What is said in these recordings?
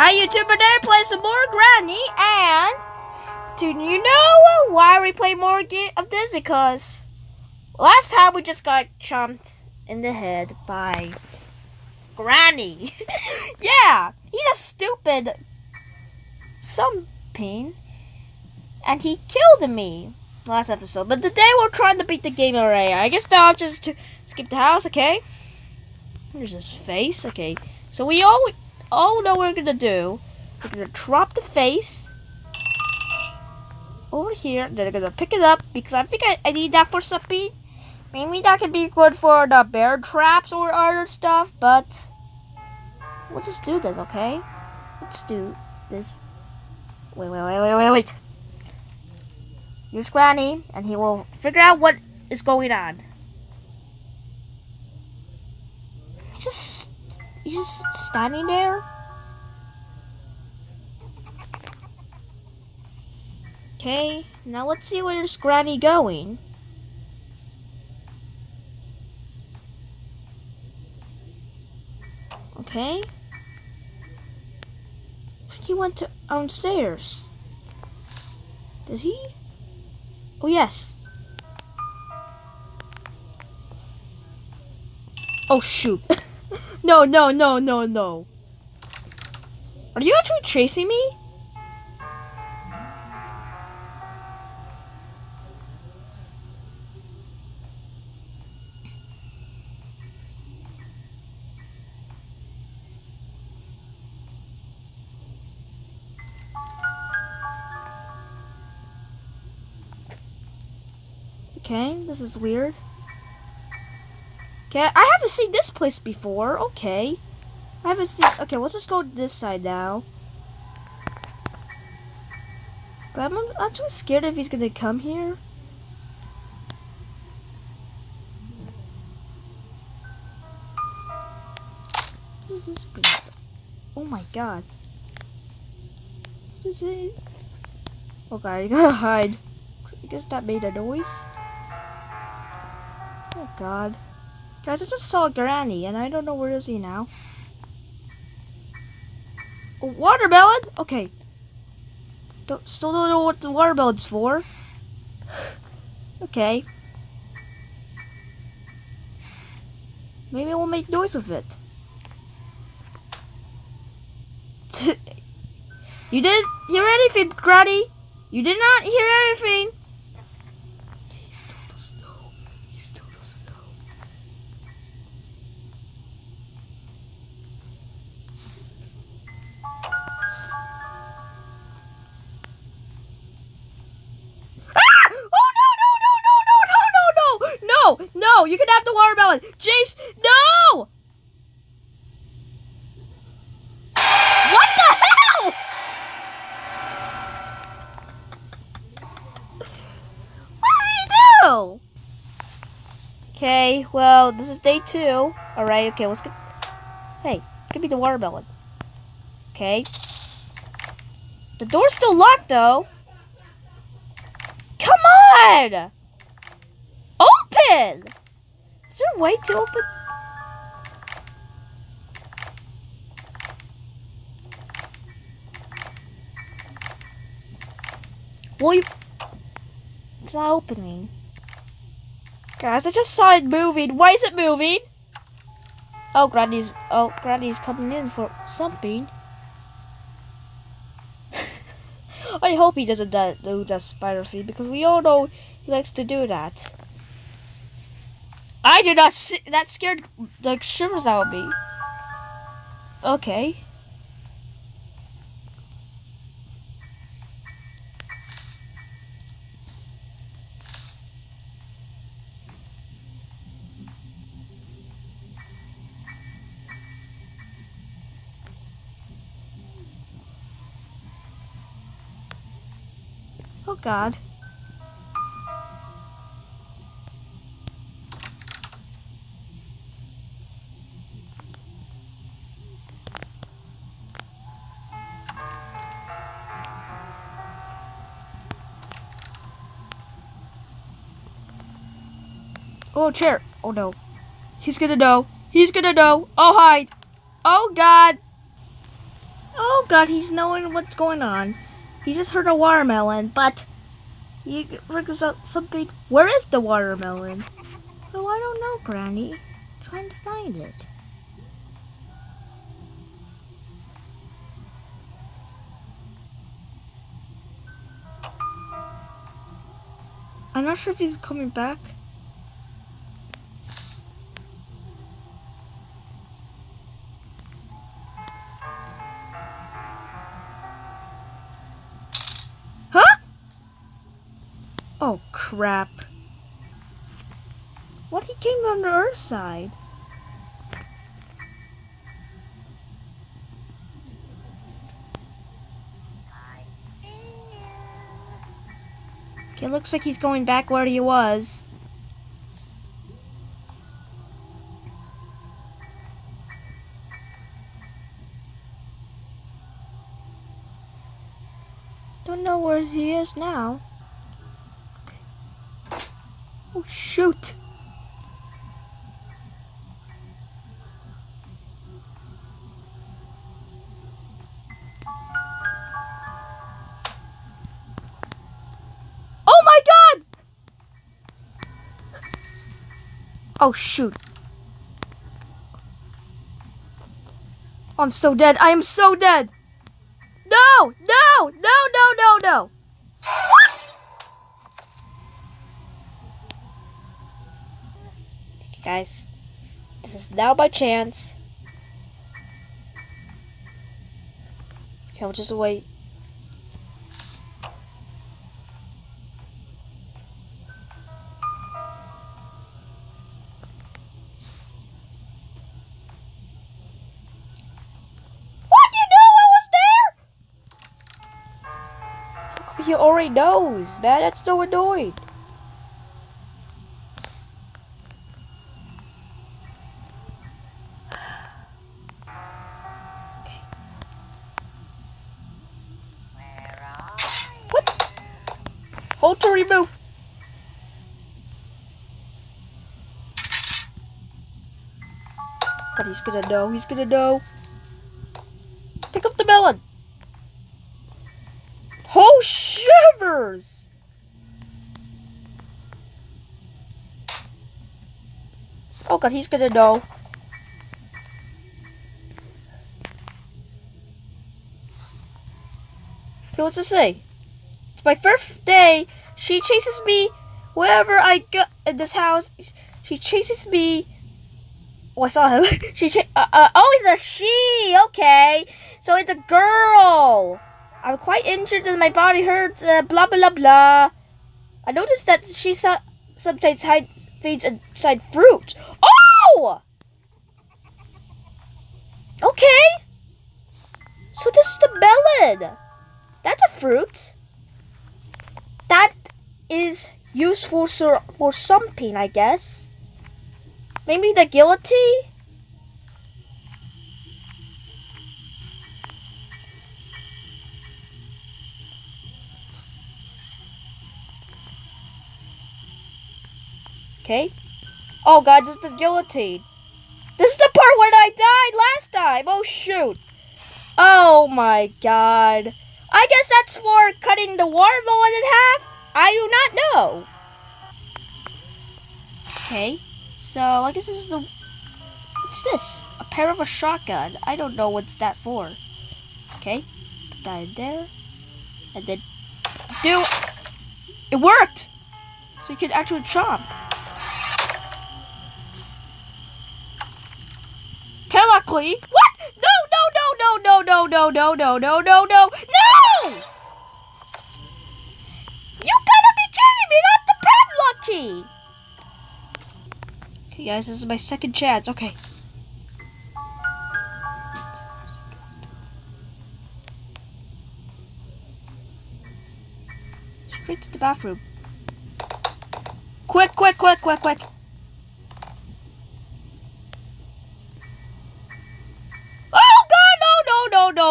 Hi YouTube, today play some more Granny, and do you know why we play more of this? Because last time we just got chomped in the head by Granny. Yeah, he's a stupid something, and he killed me last episode. But today we're trying to beat the game already. I guess now just to skip the house, okay? Here's his face, okay. So we all know what we're gonna do. We're gonna drop the face over here. Then we're gonna pick it up because I think I need that for something. Maybe that could be good for the bear traps or other stuff, but we'll just do this, okay? Let's do this. Wait. Here's Granny, and he will figure out what is going on. He's just standing there. Okay, now let's see where's Granny going. Okay. He went downstairs. Did he? Oh, yes. Oh, shoot. No. Are you actually chasing me? Okay, this is weird. Okay, I haven't seen this place before. Okay. I haven't seen... Okay, let's just go this side now. But I'm actually scared if he's gonna come here. What is this place? Oh my god. What is it? Oh god, you gotta hide. I guess that made a noise. Oh god. Guys, I just saw Granny and I don't know where is he now. A watermelon? Okay. Still don't know what the watermelon's for. Okay. Maybe I will make noise with it. You didn't hear anything, Granny? You did not hear anything. He still doesn't know. No, you can have the watermelon. Jace, no! What the hell? What did he do? Okay, well, this is day 2. Alright, okay, let's get... Hey, give me the watermelon. Okay. The door's still locked, though. Come on! Open! Is there a way to open? Well, it's not opening. Guys, I just saw it moving. Why is it moving? Oh, Granny's coming in for something. I hope he doesn't do that spider thing because we all know he likes to do that. I did not see that scared like shivers out of me. Okay. Oh god. Oh, chair. Oh no. He's gonna know. Oh, hide. Oh god. Oh God, he's knowing what's going on. He just heard a watermelon, but he figures out something. Where is the watermelon? Oh, I don't know, Granny. I'm trying to find it. I'm not sure if he's coming back. Huh? Oh, crap. What? He came on the earth side. Okay, looks like he's going back where he was. Don't know where he is now. Okay. Oh, shoot. Oh my God! Oh, shoot. I'm so dead. I am so dead. No, no, no, no, no, no. What? Okay, guys. This is now my chance. Okay, I'll just wait. He already knows, man. That's so annoying. Okay. What? Hold to remove. God, he's gonna know. He's gonna know. Pick up the melon. Oh, shivers! Oh God, he's gonna know. Okay, what's this say? It's my first day. She chases me wherever I go in this house. She chases me. Oh, I saw him. Oh, it's a she. Okay, so it's a girl. I'm quite injured and my body hurts. Blah blah blah. I noticed that she sometimes feeds inside fruit. Oh! Okay. So this is the melon. That's a fruit. That is useful for something, I guess. Maybe the guillotine? Okay. Oh God, this is the guillotine. This is the part where I died last time. Oh shoot. Oh my God. I guess that's for cutting the watermelon in half? I do not know. Okay. So I guess this is the... What's this? A pair of a shotgun. I don't know what's that for. Okay. Put that in there. And then... It worked! So you can actually chomp. Luckily, what? No, no, no, no, no, no, no, no, no, no, no, no, no! You gotta be kidding me! Not the padlock key! Okay, guys, this is my second chance. Okay. Straight to the bathroom. Quick, quick, quick, quick, quick.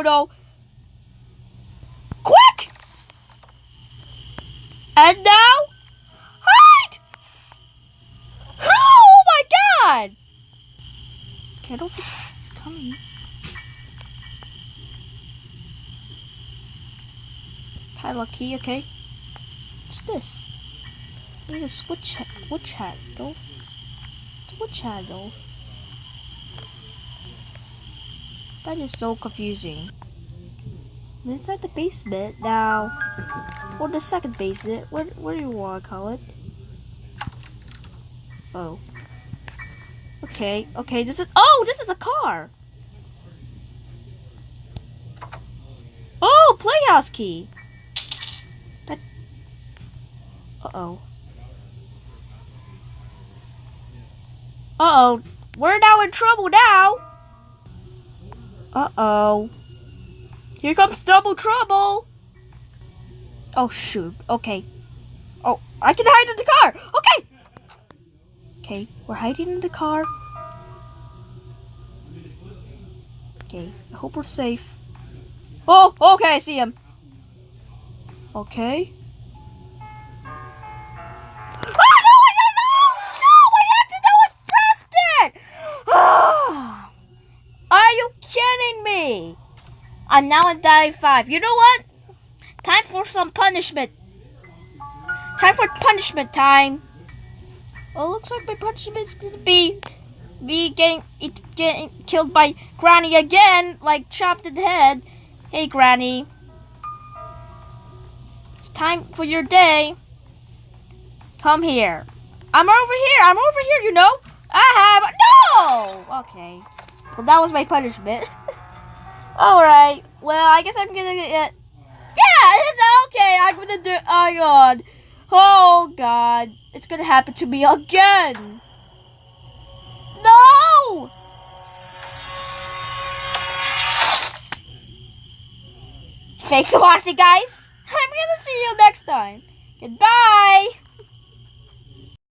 No. Quick! And now? Hide! Oh my God! Okay, I don't think he's coming. Padlock key, okay. What's this? Need a switch handle. It's a witch handle. That is so confusing. I'm inside the basement now. Or the second basement. What do you want to call it? Oh. Okay, this is a car! Oh, playhouse key! That... Uh-oh. Uh-oh. We're now in trouble now! Uh-oh. Here comes double trouble! Oh, shoot. Okay. Oh, I can hide in the car! Okay! Okay, we're hiding in the car. Okay, I hope we're safe. Oh, okay, I see him. Okay. Oh, no, I accidentally pressed it! Are you kidding me? I'm now at die 5. You know what? Time for some punishment. Time for punishment time. Well, looks like my punishment is gonna be getting killed by Granny again, like chopped in the head. Hey, Granny. It's time for your day. Come here. I'm over here, you know. No! Okay. Well, that was my punishment. Alright. Well, I guess I'm gonna get... Yeah! It's okay. I'm gonna do... Oh, God. Oh, God. It's gonna happen to me again. No! Thanks for watching, guys. I'm gonna see you next time. Goodbye.